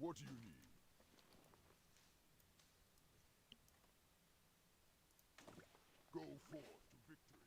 What do you need? Go forth to victory.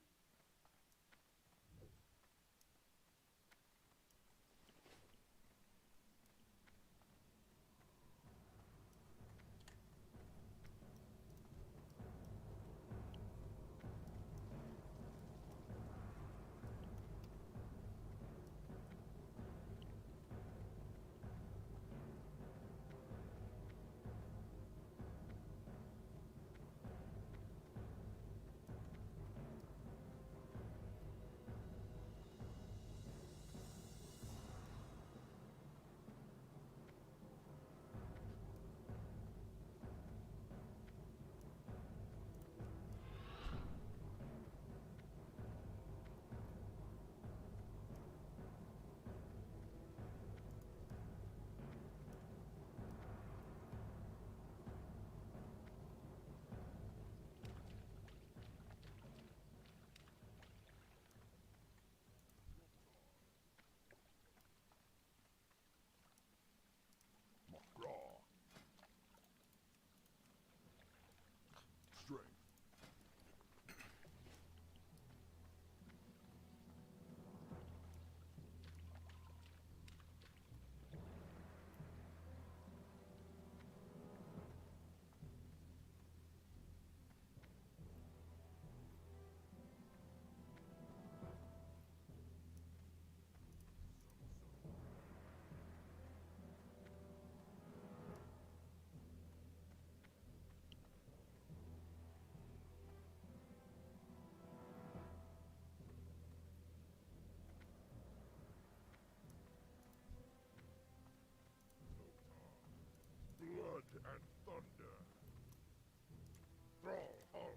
Magraw. Strength. Blood and thunder. Thrall hung.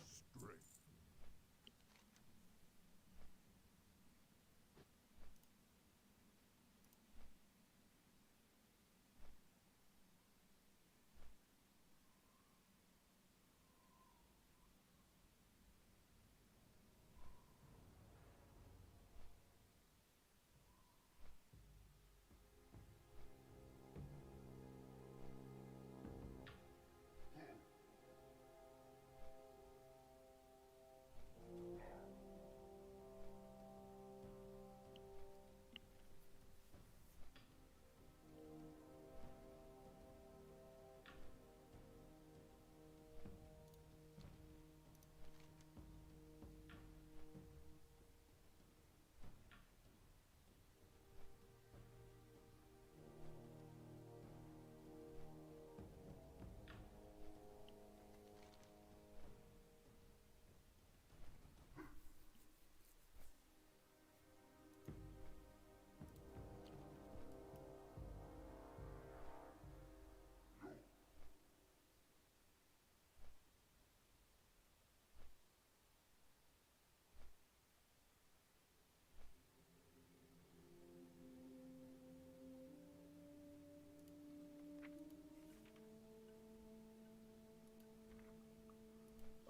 Strength.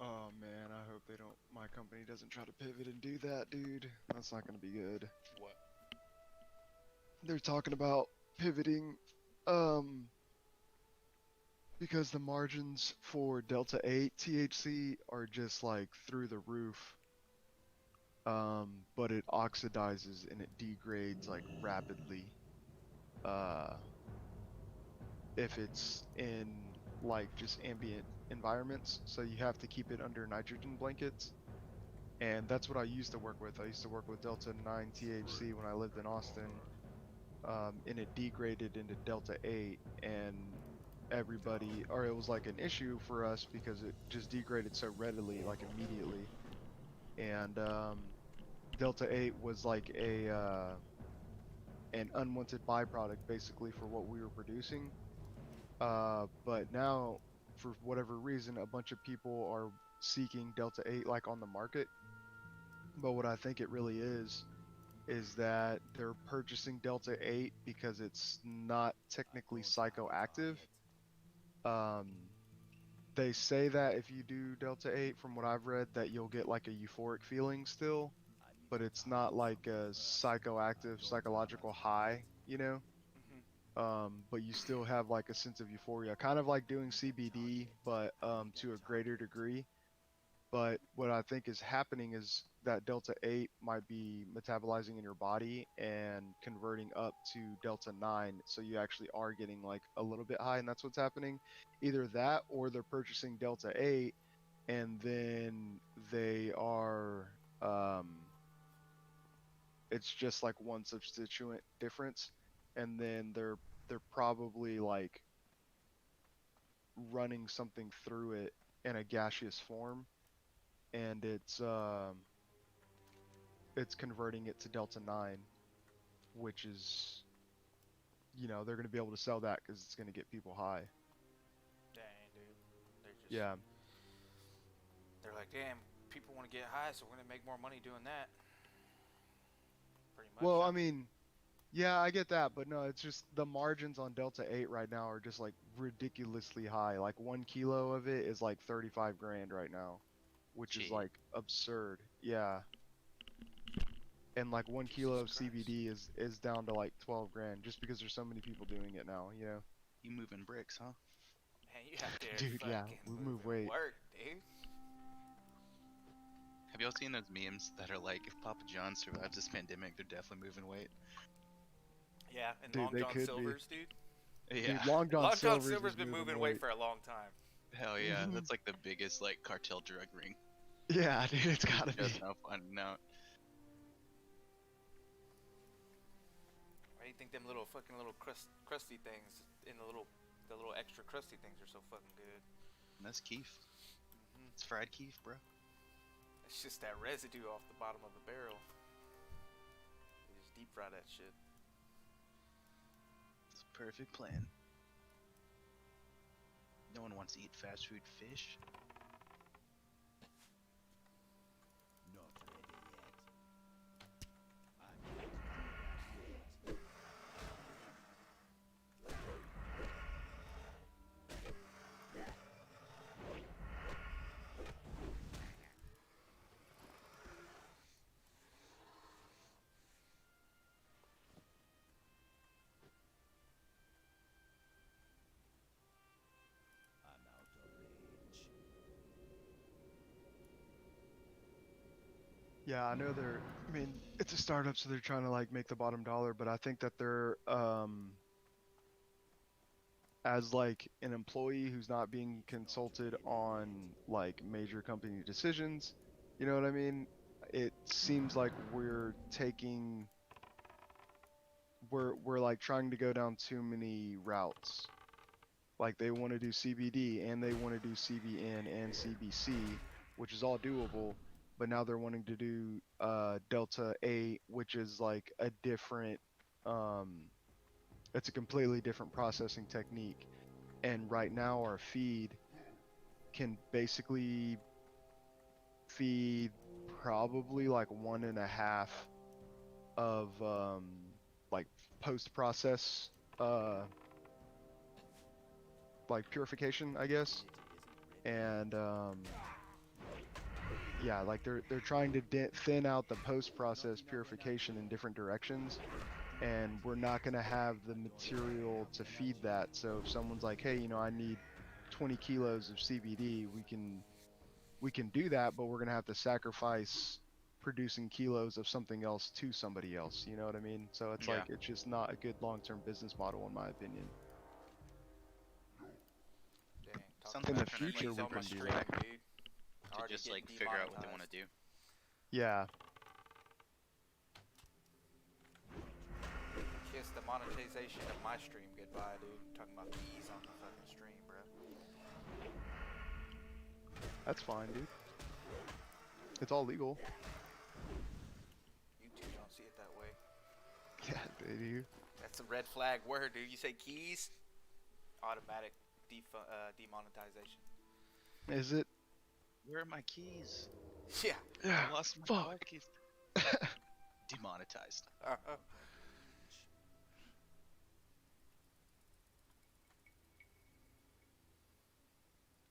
Oh man, I hope they don't. My company doesn't try to pivot and do that, dude. That's not gonna be good. What? They're talking about pivoting, um, because the margins for Delta 8 THC are just like through the roof. But it oxidizes and it degrades like rapidly. Uh, if it's in like just ambient environments, so you have to keep it under nitrogen blankets. And that's what I used to work with. I used to work with Delta 9 THC when I lived in Austin, and it degraded into Delta 8, and everybody, or it was like an issue for us because it just degraded so readily, like immediately. And Delta 8 was like an unwanted byproduct basically for what we were producing. But now, for whatever reason, a bunch of people are seeking Delta 8 like on the market. But what I think it really is that they're purchasing Delta 8 because it's not technically psychoactive. Um, they say that if you do Delta 8, from what I've read, that you'll get like a euphoric feeling still. but it's not like a psychoactive psychological high, you know. Hmm. But you still have like a sense of euphoria, kind of like doing CBD, but to a greater degree. But what I think is happening is that delta 8 might be metabolizing in your body and converting up to delta 9, so you actually are getting like a little bit high, and that's what's happening. Either that or they're purchasing delta 8 and then they are it's just like one substituent difference, and then they're probably like running something through it in a gaseous form, and it's converting it to delta 9, which is, they're going to be able to sell that because it's going to get people high. Dang, dude. They're just Yeah. they're like, damn, people want to get high, so we're gonna make more money doing that. Pretty much, Well, huh? I mean, yeah, I get that, but no, it's just the margins on delta 8 right now are just like ridiculously high. Like 1 kilo of it is like 35 grand right now, which is Gee, like absurd. Yeah. And like 1 kilo Jesus of Christ. CBD is down to like 12 grand just because there's so many people doing it now, you know? you moving bricks, huh? Man, you out there Dude, yeah, fucking we move moving weight. work, dude. Have y'all seen those memes that are like, if Papa John survives this pandemic, they're definitely moving weight? Yeah, and Dude, Long they John could be. Silver's, dude. Yeah, Dude, Long John Long John Silver's Silver's is been moving moving weight weight. for a long time. hell yeah. Mhm. That's like the biggest like cartel drug ring. Yeah, dude, it's gotta be. Just now finding out. Why do you think them little fucking little crusty things in the little extra crusty things are so fucking good? And that's keef. Hmm. It's fried keef, bro. It's just that residue off the bottom of the barrel. You just deep fry that shit. It's a perfect plan. No one wants to eat fast food fish. Yeah, I know I mean, it's a startup, so they're trying to like make the bottom dollar, but I think that they're as like an employee who's not being consulted on like major company decisions, you know what I mean? It seems like we're like trying to go down too many routes. Like they want to do CBD and they want to do CBN and CBC, which is all doable, but now they're wanting to do Delta 8, which is like a different um it's a completely different processing technique. And right now our feed can basically feed probably like 1.5 of like post process like purification, I guess. And yeah, like they're trying to thin out the post process purification in different directions, and we're not going to have the material to feed that. So if someone's like, hey, I need 20 kilos of CBD, we can do that, but we're going to have to sacrifice producing kilos of something else to somebody else, you know what I mean? So it's Yeah. like it's just not a good long-term business model in my opinion. Dang, Sounds talking In like the about they're trying to future keys use we it on my can do stream, that. dude. to Already just getting like figure out what they want demonetized. to do. Yeah. Kiss the monetization of my stream goodbye, dude. Talking about keys on the fucking stream, bro. That's fine, dude. It's all legal. YouTube don't see it that way. Yeah, they do. That's a red flag word, dude. You say keys, automatic demonetization. Is it? Where are my keys? Yeah. Yeah. I lost my Fuck. car keys. Demonetized.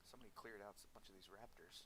Somebody cleared out a bunch of these raptors.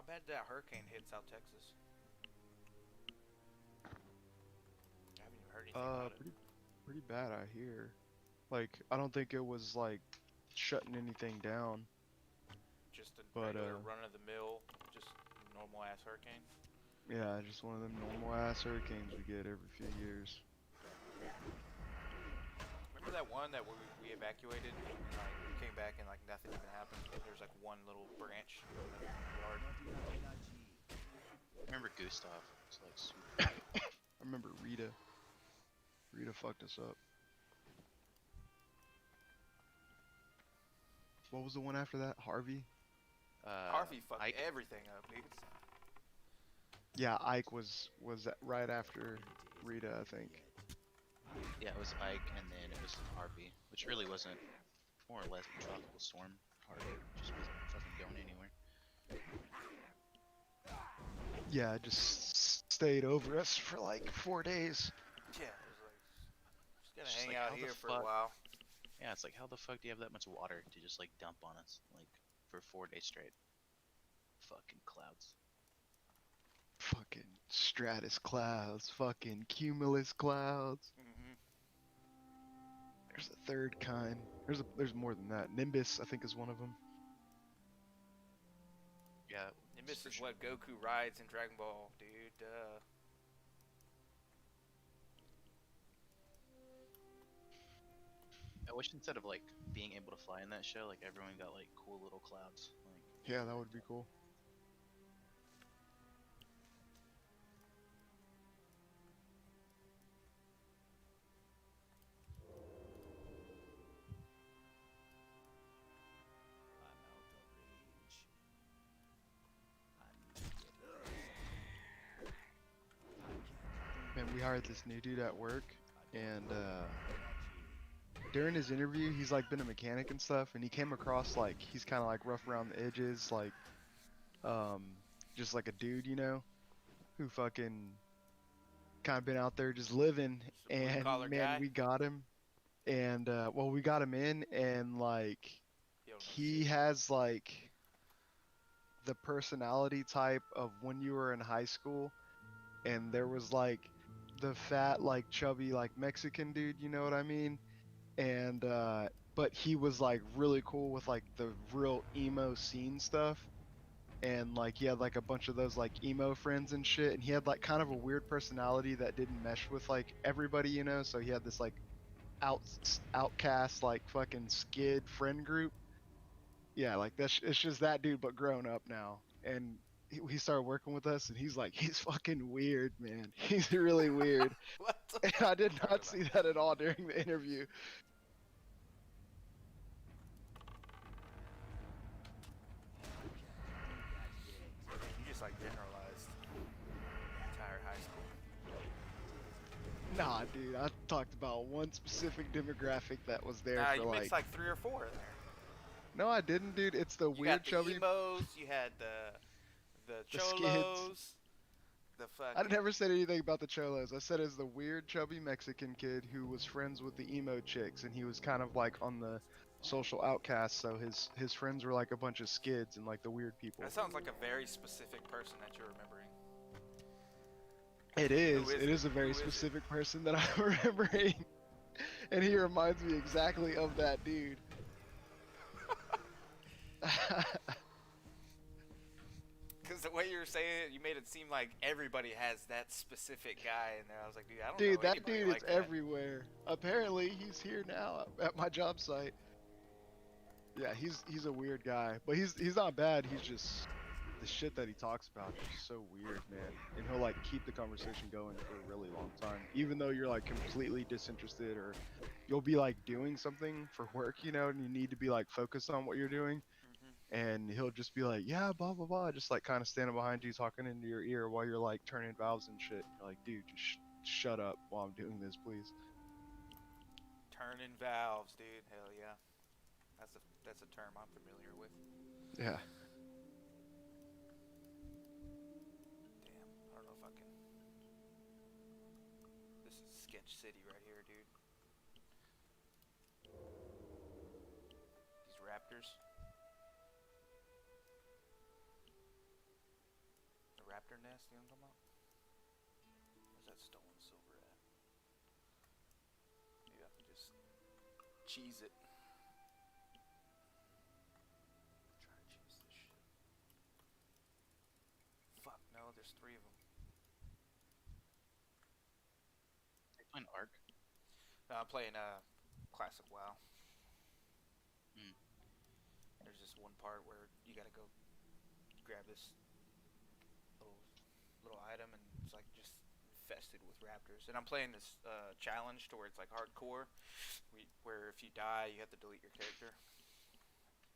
How bad did that hurricane hit South Texas? I haven't even heard anything about it. Pretty bad, I hear. Like, I don't think it was like shutting anything down, Just a but regular run-of-the-mill, just normal-ass hurricane? yeah, just one of them normal ass hurricanes we get every few years. Remember that one that we evacuated and like we came back and like nothing even happened? There's like one little branch in the yard. I remember Gustav. It's like super. I remember Rita. Rita fucked us up. What was the one after that? Harvey? Harvey fucked Ike. everything up, dude. Yeah, Ike was right after Rita, I think. Yeah, it was Ike, and then it was Harvey, which really wasn't more or less a tropical storm. Harvey just wasn't fucking going anywhere. Yeah, it just stayed over us for like 4 days. Yeah, it was like just gonna It's just hang like, out how the here for a fuck- while. Yeah, it's like, how the fuck do you have that much water to just like dump on us, like for 4 days straight? Fucking clouds. Fucking stratus clouds, fucking cumulus clouds. Mm-hmm. There's a third kind. There's more than that. Nimbus, I think, is one of them. Yeah. Nimbus for is sure. what Goku rides in Dragon Ball, dude. Duh. I wish instead of like being able to fly in that show, like everyone got like cool little clouds. Like, Yeah, that would be cool. Man, we hired this new dude at work, and during his interview, he's like been a mechanic and stuff, and he came across like he's kind of like rough around the edges, like just like a dude, you know, who fucking kind of been out there just living. Just a And blue-collar man, guy? we got him, and well, we got him in, and like Yo, no he shit. has like the personality type of when you were in high school, and there was like the fat, like chubby, like Mexican dude, you know what I mean? And but he was like really cool with like the real emo scene stuff, and like he had like a bunch of those like emo friends and shit, and he had like kind of a weird personality that didn't mesh with like everybody, you know. So he had this like outcast, like fucking skid friend group. Yeah, like it's just that dude but grown up now. And he started working with us, and he's fucking weird, man. He's really weird. What the And fuck I did are you talking not see that at all during the interview. about? You just like generalized entire high school. Nah, dude, I talked about one specific demographic that was there Nah, for you like. mixed like 3 or 4 in there. No, I didn't, dude. It's the You weird got the chubby. emos, you had the The skids. cholos, the I fucking... never said anything about the cholos. I said it's the weird chubby Mexican kid who was friends with the emo chicks, and he was kind of like on the social outcast. So his friends were like a bunch of skids and like the weird people. That sounds like a very specific person that you're remembering. It is. is It it? is a very Who is it? specific person that I'm remembering, and he reminds me exactly of that dude. Because the way you were saying it, you made it seem like everybody has that specific guy in there. I was like, dude, I don't Dude, know that anybody dude like is that. everywhere. Apparently, he's here now at my job site. Yeah, he's a weird guy, but he's not bad. He's just the shit that he talks about is just so weird, man. And he'll like keep the conversation going for a really long time, even though you're like completely disinterested, or you'll be like doing something for work, you know, and you need to be like focused on what you're doing. Mhm. And he'll just be like, yeah, blah blah blah, just like kind of standing behind you, talking into your ear while you're like turning valves and shit. You're like, dude, just shut up while I'm doing this, please. Turning valves, dude. Hell yeah. That's a term I'm familiar with. Yeah. Damn, I don't know if I can. This is Sketch City right here, dude. These raptors. raptor nest, you know what I'm talking about? Where's that stolen silver at? Maybe I can just cheese it. Try to cheese this shit. Fuck, no, there's 3 of them. They playing Ark. No, I'm playing classic WoW. Hmm. There's this one part where you gotta go grab this little item, and it's like just infested with raptors. And I'm playing this challenge to where it's like hardcore, where if you die, you have to delete your character.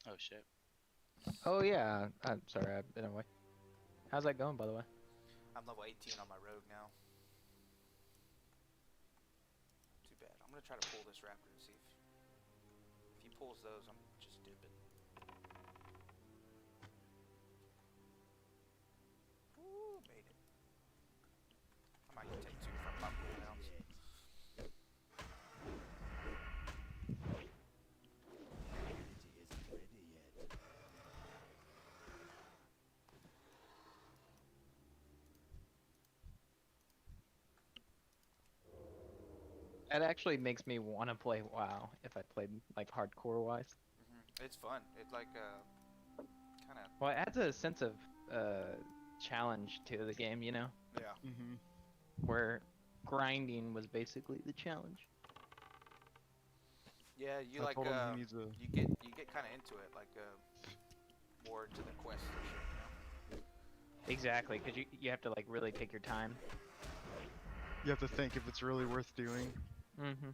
Oh shit. Oh yeah, I'm sorry, I've been away. How's that going, by the way? I'm level 18 on my rogue now. Too bad. I'm gonna try to pull this raptor and see if he pulls those, I'm just dipping. Woo, made it. I might take 2 if I pop cooldowns. That actually makes me want to play WoW if I played like hardcore wise. It's fun. It's like kind of Well, it adds a sense of challenge to the game, you know, yeah. Mm-hmm. where grinding was basically the challenge. Yeah, you I like told him he needs a. you get kind of into it, like more into the quest and shit, you know? Exactly, because you have to like really take your time. You have to think if it's really worth doing. Mm-hmm.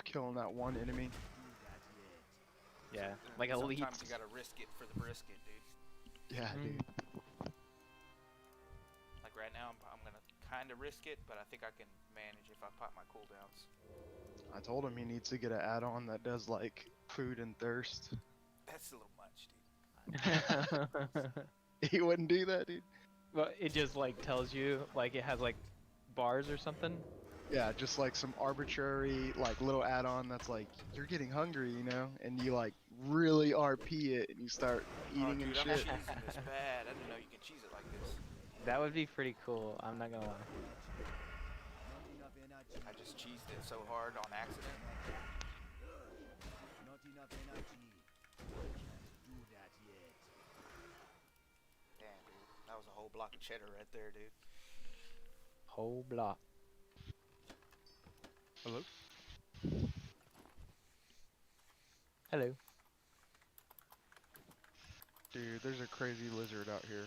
Killing that one enemy. Yeah, And like sometimes elites. you gotta risk it for the brisket, dude. Yeah, Mm. dude. Like right now, I'm gonna kind of risk it, but I think I can manage if I pop my cooldowns. I told him he needs to get an add-on that does like food and thirst. That's a little much, dude. He wouldn't do that, dude. Well, it just like tells you like it has like bars or something. Yeah, just like some arbitrary like little add-on that's like you're getting hungry, you know, and you like really RP it and you start Oh, eating dude, and I'm shit. cheesing this bad. I didn't know you can cheese it like this. That would be pretty cool. I'm not gonna lie. I just cheesed it so hard on accident. Not enough energy. Can't do that yet. Damn, dude, that was a whole block of cheddar right there, dude. Whole block. Hello? Hello. Dude, there's a crazy lizard out here.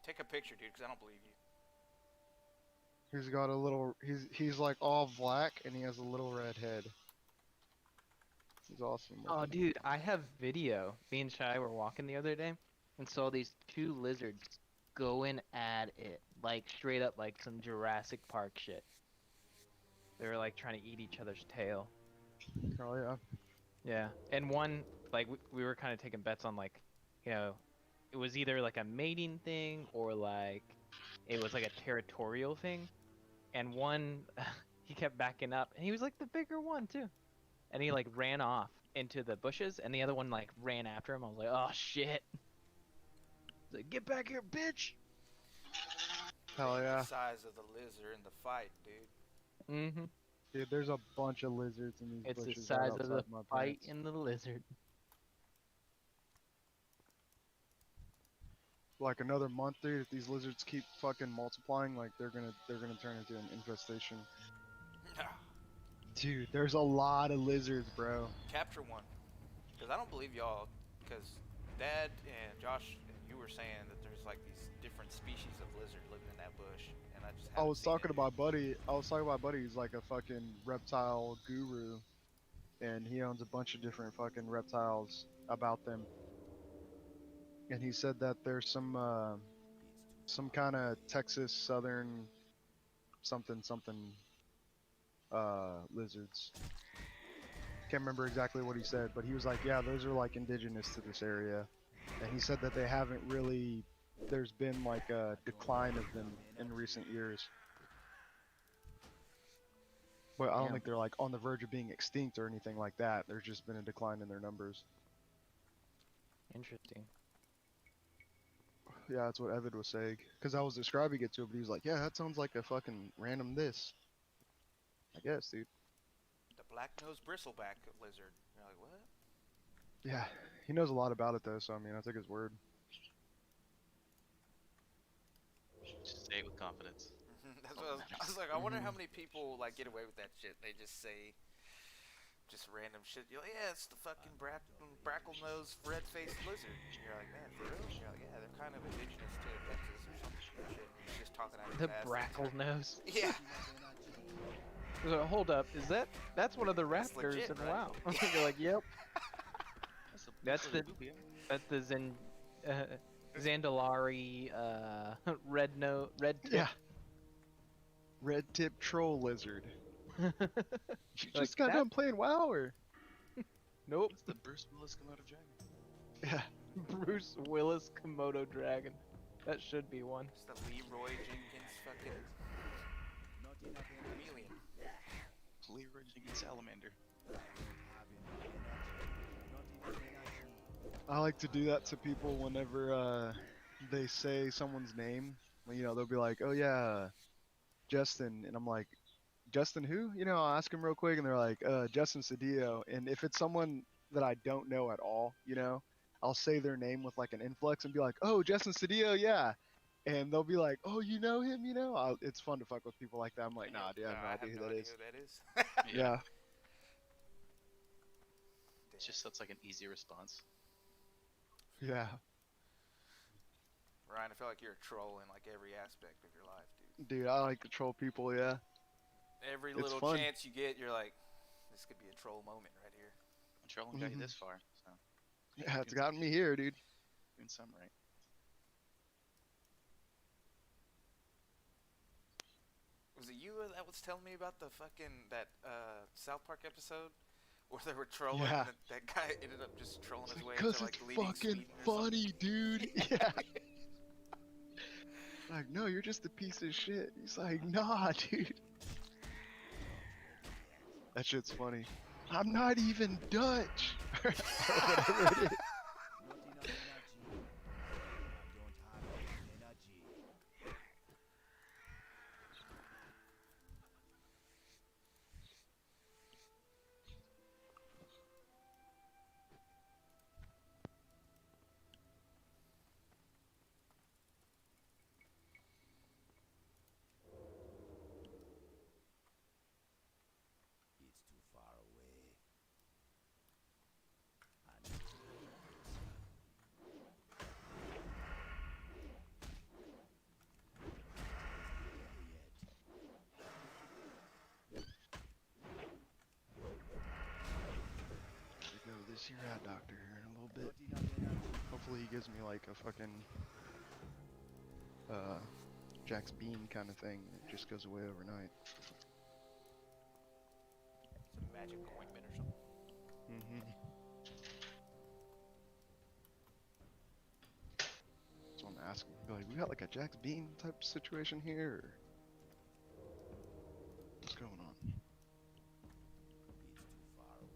Take a picture, dude, because I don't believe you. He's got a little. He's like all black and he has a little red head. He's awesome. Oh, looking. dude, I have video. Me and Shai were walking the other day and saw these 2 lizards going at it, like straight up like some Jurassic Park shit. They were like trying to eat each other's tail. Oh yeah. Yeah, and one like we were kind of taking bets on like, you know, it was either like a mating thing or like it was like a territorial thing. And one he kept backing up, and he was like the bigger one too. And he like ran off into the bushes, and the other one like ran after him. I was like, oh shit! He's like, get back here, bitch! Hell yeah. The size of the lizard in the fight, dude. Mm-hmm. Dude, there's a bunch of lizards in these It's the bushes right size of the outside my fight pants. in the lizard. Like another month, dude, if these lizards keep fucking multiplying, like they're gonna turn into an infestation. Dude, there's a lot of lizards, bro. Capture one, because I don't believe y'all. Because Dad and Josh, you were saying that there's like these different species of lizard living in that bush, and I just I haven't was seen talking it. to my buddy. He's like a fucking reptile guru, and he owns a bunch of different fucking reptiles about them. And he said that there's some kind of Texas Southern something lizards. Can't remember exactly what he said, but he was like, yeah, those are like indigenous to this area. And he said that they haven't really, there's been like a decline of them in recent years. But I don't Damn. think they're like on the verge of being extinct or anything like that. There's just been a decline in their numbers. Interesting. Yeah, that's what Evan was saying. Because I was describing it to him, but he was like, yeah, that sounds like a fucking random this. I guess, dude. The black-nosed bristleback lizard. You're like, what? Yeah, he knows a lot about it, though, so I mean, I take his word. Just say it with confidence. That's all what that I was matters. like. I wonder how Mhm. many people like get away with that shit. They just say just random shit. You're like, yeah, it's the fucking brackle-nosed red-faced lizard. And you're like, man, for real? And you're like, yeah, they're kind of indigenous to Texas or some shit. And he's just talking out of The his ass. brackle nose. Yeah, So, hold up, that's one of the That's raptors legit, in right? WoW? You're like, yep, That's that's the the Bubia. that's the Zandalari red tip. Yeah, red tip troll lizard. You Like just got that? done playing WoW, or? Nope. It's the Bruce Willis Komodo dragon. Yeah. Bruce Willis Komodo dragon. That should be one. it's the Leroy Jenkins fucking Not enough energy. chameleon. Leroy Jenkins Salamander. Have enough energy. Not enough energy. I like to do that to people whenever they say someone's name. You know, they'll be like, "Oh yeah, Justin," and I'm like, "Justin who?" You know, I'll ask them real quick, and they're like, "Justin Cedillo." And if it's someone that I don't know at all, you know, I'll say their name with like an inflex and be like, "Oh, Justin Cedillo, yeah." And they'll be like, "Oh, you know him, you know?" It's fun to fuck with people like that. I'm like, And you're "Nah, like, dude, I have no I idea have who no that idea is." who that is. Yeah. It's just that's like an easy response. Yeah. Ryan, I feel like you're a troll in like every aspect of your life, dude. Dude, I like to troll people, yeah. Every It's little fun. chance you get, you're like, this could be a troll moment right here. I'm trolling got you Mhm. this far, so Yeah, it's gotten me here, dude. doing some right. Was it you that was telling me about the fucking that South Park episode where they were trolling Yeah. and that guy ended up just trolling his way Because into like it's leading fucking Sweden or something? funny, dude. Yeah. Like, no, you're just a piece of shit. He's like, nah, dude. That shit's funny. I'm not even Dutch. Or whatever it is. Not enough energy. I don't have enough energy. It's too far away. And We go to this here eye doctor here in a little bit. not enough energy. Hopefully he gives me like a fucking Jack's bean kind of thing. It just goes away overnight. Some magic ointment or something. Mm-hmm. So I'm asking, be like, we got like a Jack's bean type situation here, or what's going on? It's too far away.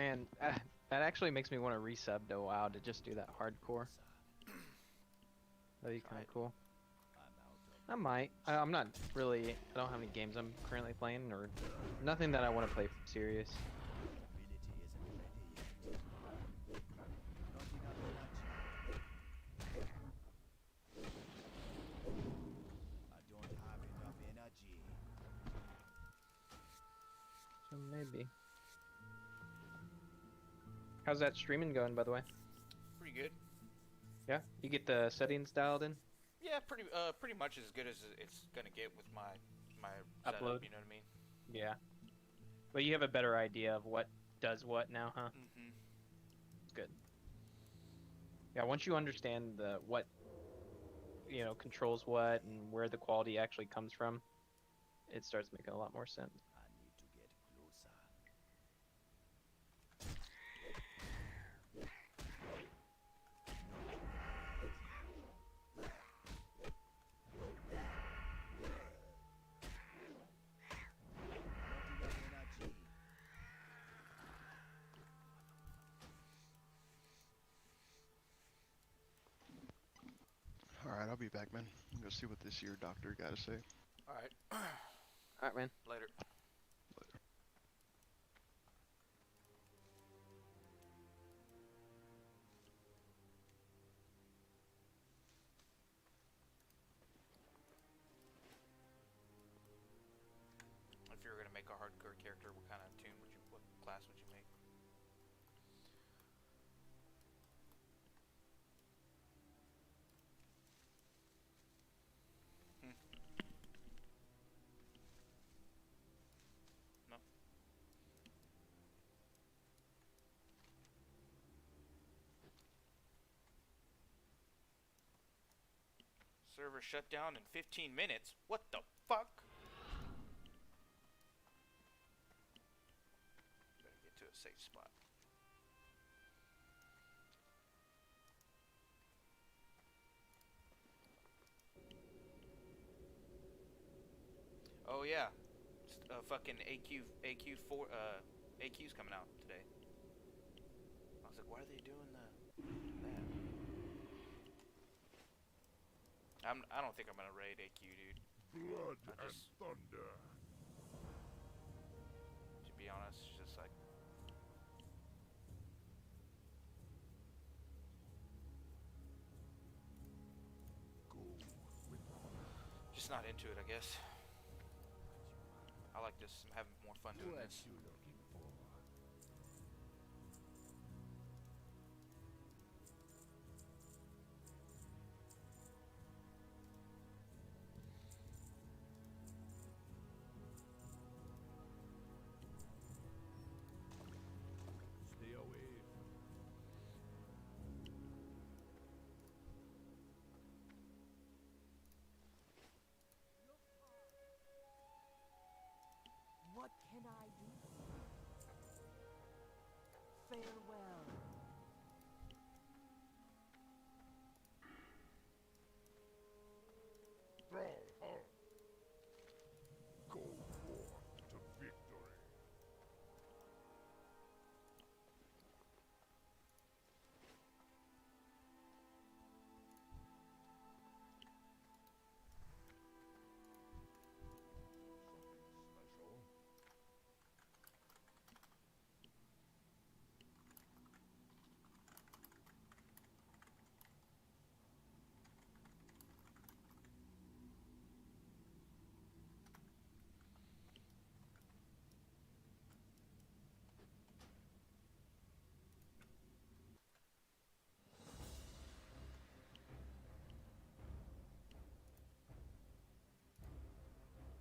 And that actually makes me want to resub to WoW to just do that hardcore. That'd be kind Right. of cool. I'm out of I might. I'm not really. I don't have any games I'm currently playing, or nothing that I want to play serious. community isn't ready yet. Not enough energy. I don't have enough energy. So maybe. How's that streaming going, by the way? Pretty good. Yeah, you get the settings dialed in. Yeah, pretty much as good as it's gonna get with my setup, Upload. you know what I mean? Yeah, but you have a better idea of what does what now, huh? Mm-hmm. Good. Yeah, once you understand the what, controls what and where the quality actually comes from, it starts making a lot more sense. I need to get closer. Not enough energy. All right, I'll be back, man. I'm gonna see what this year doctor got to say. All right. All right, man. Later. Later. If you were gonna make a hardcore character, what kind of tune would you, what class would you make? Hmm. No. Server shut down in 15 minutes. What the fuck? Better get to a safe spot. Oh yeah, fucking AQ4 AQ's coming out today. I was like, why are they doing that? I don't think I'm gonna raid AQ, dude. Blood I and just- thunder. To be honest, it's just like Go with just not into it, I guess. I like this. I'm having more fun doing What this. you looking for? Stay away from What can I do? Farewell.